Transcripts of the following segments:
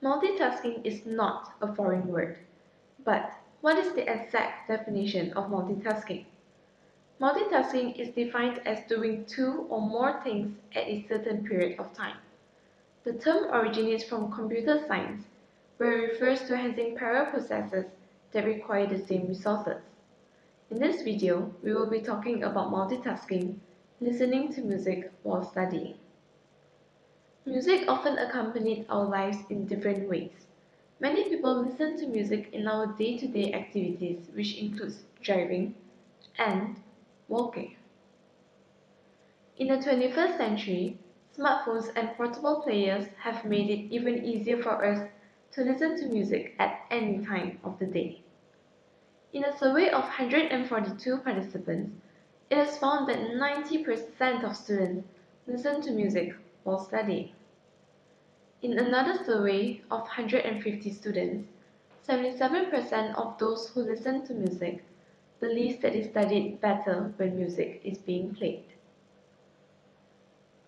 Multitasking is not a foreign word, but what is the exact definition of multitasking? Multitasking is defined as doing two or more things at a certain period of time. The term originates from computer science, where it refers to handling parallel processes that require the same resources. In this video, we will be talking about multitasking, listening to music while studying. Music often accompanies our lives in different ways. Many people listen to music in our day-to-day activities, which includes driving and walking. In the 21st century, smartphones and portable players have made it even easier for us to listen to music at any time of the day. In a survey of 142 participants, it is found that 90% of students listen to music while studying. In another survey of 150 students, 77% of those who listen to music believe that they studied better when music is being played.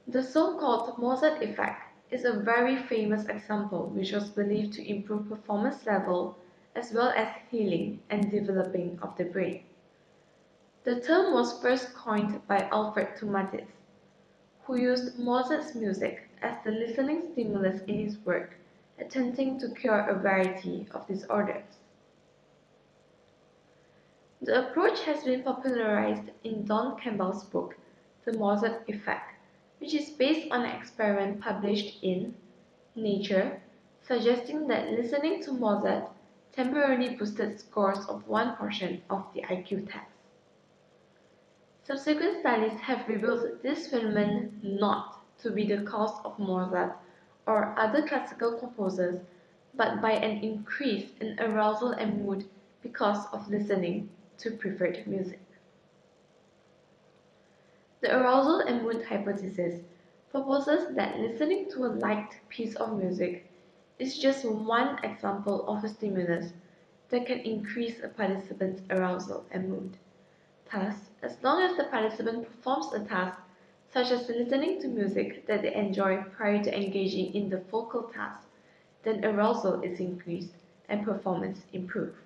The so-called Mozart effect is a very famous example which was believed to improve performance level as well as healing and developing of the brain. The term was first coined by Alfred Tomatis, who used Mozart's music as the listening stimulus in his work, attempting to cure a variety of disorders. The approach has been popularized in Don Campbell's book, The Mozart Effect, which is based on an experiment published in Nature, suggesting that listening to Mozart temporarily boosted scores of one portion of the IQ test. Subsequent studies have revealed this phenomenon not to be the cause of Mozart or other classical composers, but by an increase in arousal and mood because of listening to preferred music. The arousal and mood hypothesis proposes that listening to a liked piece of music is just one example of a stimulus that can increase a participant's arousal and mood. Thus, as long as the participant performs a task, such as listening to music that they enjoy prior to engaging in the focal task, then arousal is increased and performance improves.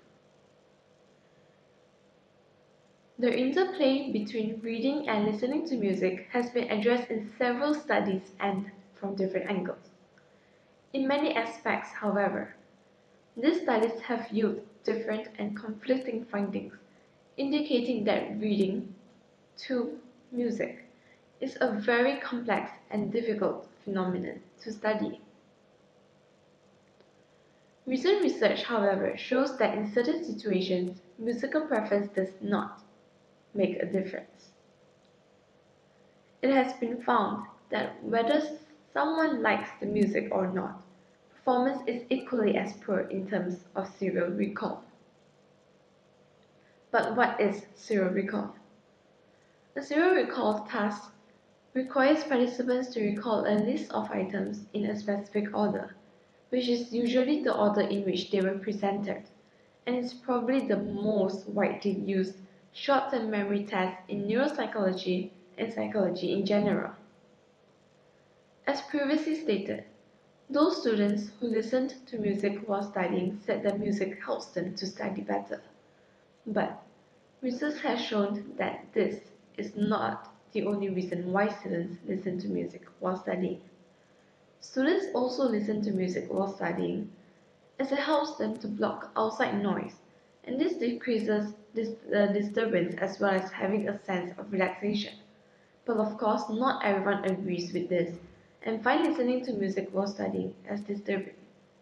The interplay between reading and listening to music has been addressed in several studies and from different angles. In many aspects, however, these studies have yielded different and conflicting findings, indicating that reading to music is a very complex and difficult phenomenon to study. Recent research, however, shows that in certain situations, musical preference does not make a difference. It has been found that whether someone likes the music or not, performance is equally as poor in terms of serial recall. But what is serial recall? A serial recall task requires participants to recall a list of items in a specific order, which is usually the order in which they were presented, and is probably the most widely used short-term memory test in neuropsychology and psychology in general. As previously stated, those students who listened to music while studying said that music helps them to study better. But research has shown that this is not the only reason why students listen to music while studying. Students also listen to music while studying as it helps them to block outside noise, and this decreases disturbance as well as having a sense of relaxation. But of course, not everyone agrees with this and find listening to music while studying as disturbing.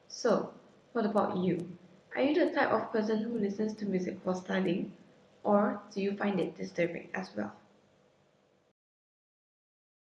So, what about you? Are you the type of person who listens to music while studying, or do you find it disturbing as well?